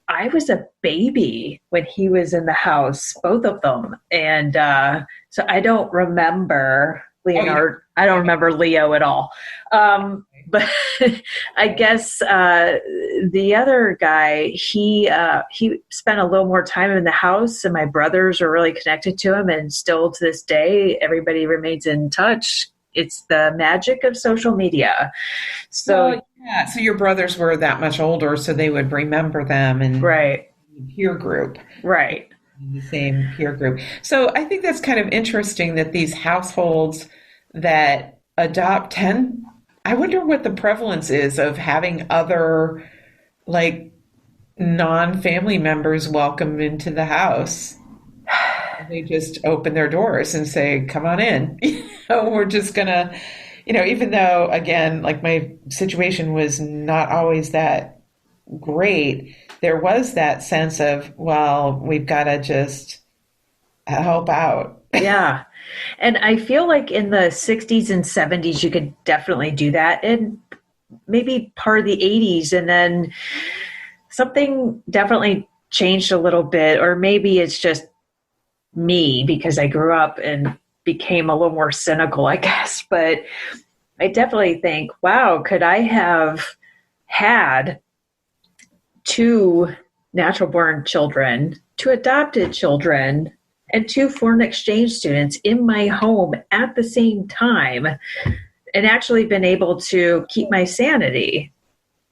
I was a baby when he was in the house, both of them. And so I don't remember Oh, you Leonard. I don't remember Leo at all. But I guess the other guy, he spent a little more time in the house, and my brothers are really connected to him. And still to this day, everybody remains in touch. It's the magic of social media. So, well, yeah. So your brothers were that much older, so they would remember them and right, peer group, right. the same peer group. So I think that's kind of interesting that these households that adopt tend, I wonder what the prevalence is of having other like non-family members welcome into the house. They just open their doors and say, "Come on in." We're just gonna, even though again, like my situation was not always that great, there was that sense of, well, we've got to just help out. Yeah. And I feel like in the 60s and 70s, you could definitely do that. And maybe part of the 80s. And then something definitely changed a little bit. Or maybe it's just me because I grew up and became a little more cynical, I guess. But I definitely think, wow, could I have had two natural born children, two adopted children, and two foreign exchange students in my home at the same time and actually been able to keep my sanity.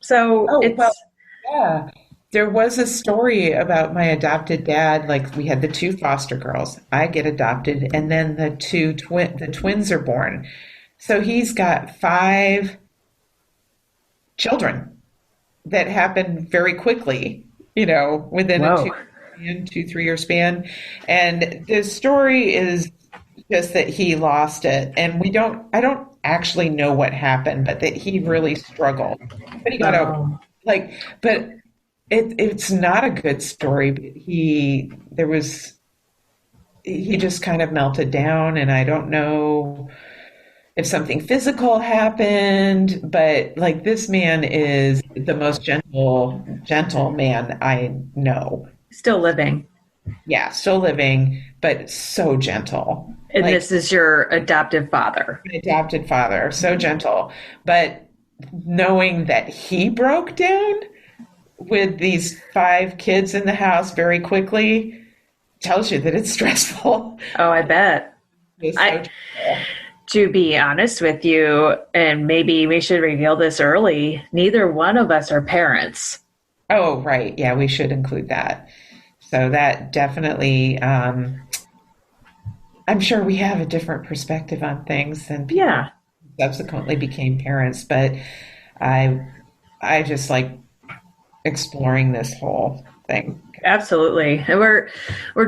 So Oh, well, it's, yeah. There was a story about my adopted dad. Like we had the two foster girls. I get adopted, and then the twins are born. So he's got five children that happened very quickly, within a whoa. 3 year span. And the story is just that he lost it. And I don't actually know what happened, but that he really struggled. But he got over Oh, like, but it's not a good story. But he just kind of melted down, and I don't know if something physical happened, but like this man is the most gentle man I know. still living. Yeah, still living, but so gentle. And Like this is your adoptive father. an adopted father, so gentle. But knowing that he broke down with these five kids in the house very quickly tells you that it's stressful. Oh, I bet. It's so I, gentle. to be honest with you, and maybe we should reveal this early, neither one of us are parents. Oh, right. Yeah, we should include that. So that definitely, I'm sure we have a different perspective on things than people Yeah, who subsequently became parents, but I I just like exploring this whole thing. absolutely. And we're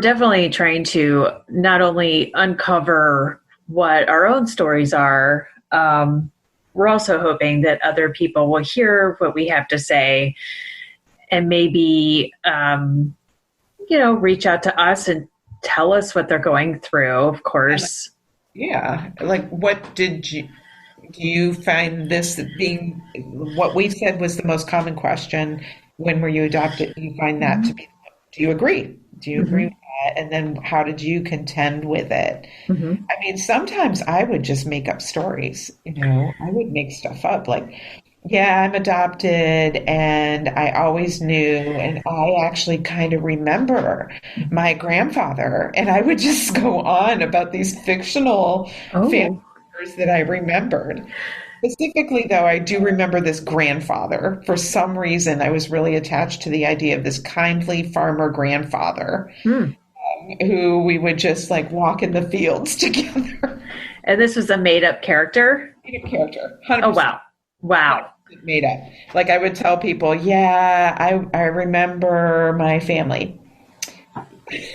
definitely trying to not only uncover what our own stories are, we're also hoping that other people will hear what we have to say and maybe reach out to us and tell us what they're going through, of And course. yeah, like what did you do you find this being what we said was the most common question, when were you adopted? Do you find that to Mhm. be, do you agree? Do you agree Mhm. with that? And then how did you contend with it? Mhm. I mean, sometimes I would just make up stories, I would make stuff up like, yeah, I'm adopted and I always knew, and I actually kind of remember my grandfather, and I would just go on about these fictional family Oh, members that I remembered. Specifically, though, I do remember this grandfather. For some reason, I was really attached to the idea of this kindly farmer grandfather hmm. who we would just like walk in the fields together. And this was a made up character. Made up character, Oh 100%. wow, wow. Made up. Like I would tell people, yeah, I remember my family.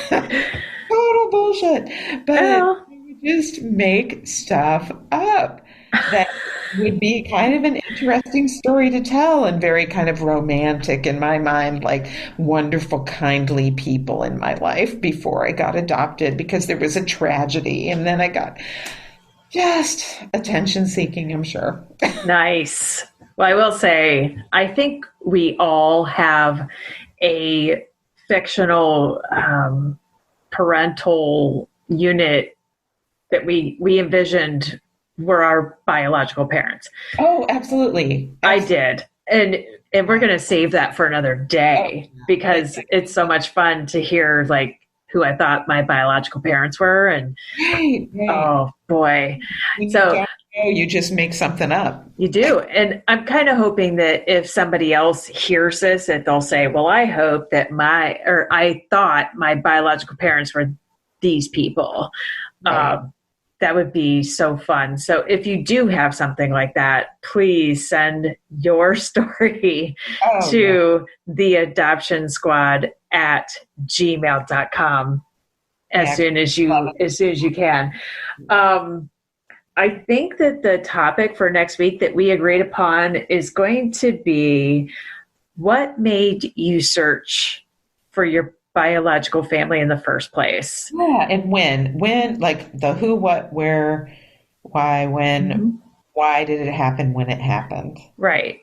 Total bullshit. But Well, I would just make stuff up that would be kind of an interesting story to tell, and very kind of romantic in my mind, like wonderful, kindly people in my life before I got adopted because there was a tragedy, and then I got just attention seeking, I'm sure. nice. Well, I will say, I think we all have a fictional parental unit that we envisioned were our biological parents. Oh, absolutely. I Absolutely. did. And we're going to save that for another Oh, day yeah. because it's so much fun to hear like who I thought my biological parents were. And Right, right. oh boy. When you So don't know, you just make something up. you do. And I'm kind of hoping that if somebody else hears this, that they'll say, well, I hope that I thought my biological parents were these people. Right. Um, that would be so fun. So if you do have something like that, please send your story Oh, yeah. to the adoption squad at gmail.com Yeah. Love it. as soon as you can. Um, I think that the topic for next week that we agreed upon is going to be what made you search for your biological family in the first place? Yeah. And when, like the who, what, where, why, when, Mhm. why did it happen when it happened? Right.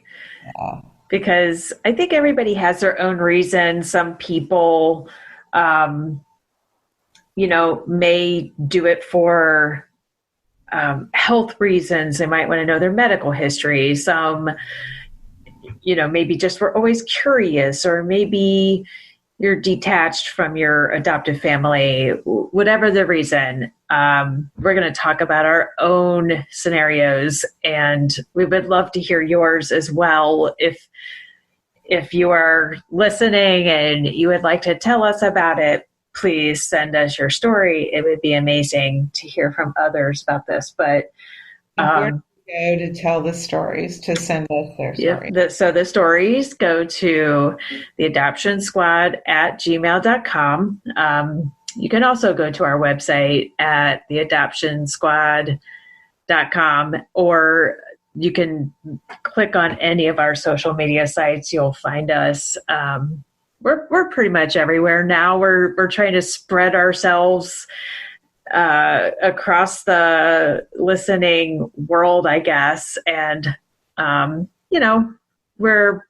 Uh, Because I think everybody has their own reason. Some people, um, may do it for health reasons. They might want to know their medical history. Some, maybe just were always curious, or maybe you're detached from your adoptive family, whatever the reason. We're going to talk about our own scenarios, and we would love to hear yours as well. If you are listening and you would like to tell us about it, please send us your story. It would be amazing to hear from others about this. But and where do um, you go to tell the stories, to send us their Yep. stories? So the stories go to the adoption squad at gmail.com. You can also go to our website at theadoptionsquad.com, or you can click on any of our social media sites. You'll find us. We're pretty much everywhere now. We're trying to spread ourselves across the listening world, I guess. And, we're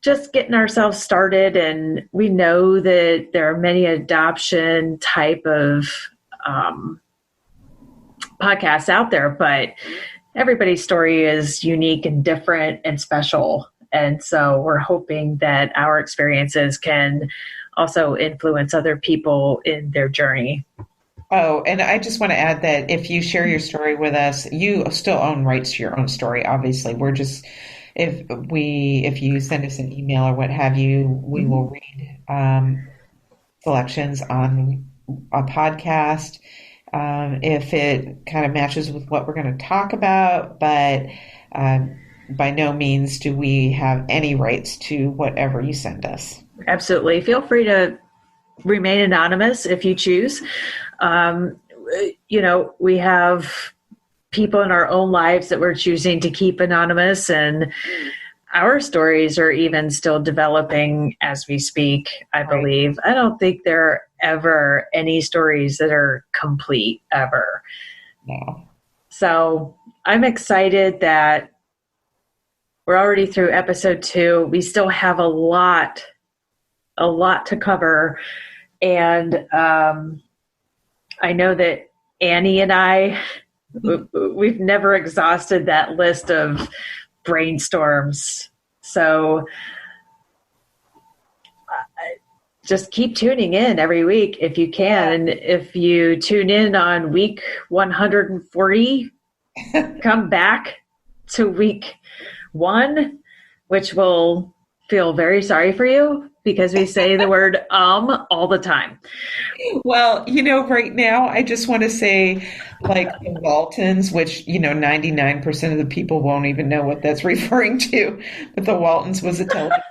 just getting ourselves started. And we know that there are many adoption type of um, podcasts out there, but everybody's story is unique and different and special. And so we're hoping that our experiences can also influence other people in their journey. Oh, and I just want to add that if you share your story with us, you still own rights to your own story. Obviously, we're just if you send us an email or what have you, we will read selections on a podcast if it kind of matches with what we're going to talk about. But by no means do we have any rights to whatever you send us. Absolutely. Feel free to remain anonymous if you choose. Um, we have people in our own lives that we're choosing to keep anonymous, and our stories are even still developing as we speak, I Right. believe. I don't think there are ever any stories that are complete ever. No. So I'm excited that we're already through episode 2. We still have a lot to cover. And I know that Annie and I, we've never exhausted that list of brainstorms. So just keep tuning in every week if you can. And if you tune in on week 140, come back to week 1, which will feel very sorry for you because we say the word all the time. Well, right now, I just want to say, like the Waltons, which, 99% of the people won't even know what that's referring to, but the Waltons was a television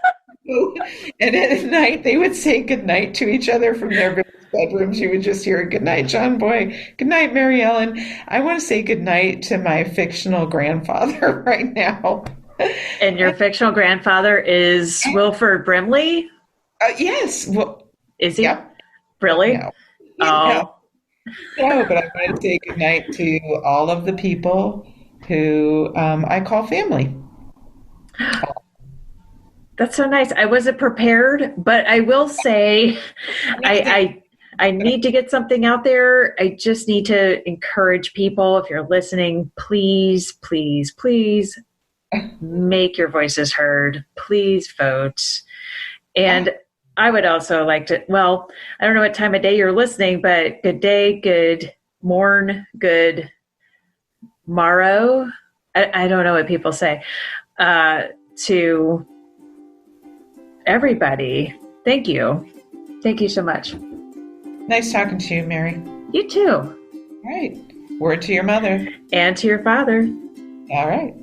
show. And at night, they would say goodnight to each other from their various bedrooms. You would just hear, good night, John Boy. Good night, Mary Ellen. I want to say goodnight to my fictional grandfather right now. And your fictional grandfather is Wilford Brimley? Yes. Well, Is he? yep. Really? No. No. Oh, No, but I want to say goodnight to all of the people who I call family. That's so nice. I wasn't prepared, but I will say I need to get something out there. I just need to encourage people. If you're listening, please, please, please make your voices heard. Please vote. And I would also like to, well, I don't know what time of day you're listening, but good day, good morn, good morrow. I don't know what people say. To everybody, thank you. Thank you so much. Nice talking to you, Mary. You too. All right. Word to your mother. And to your father. All right.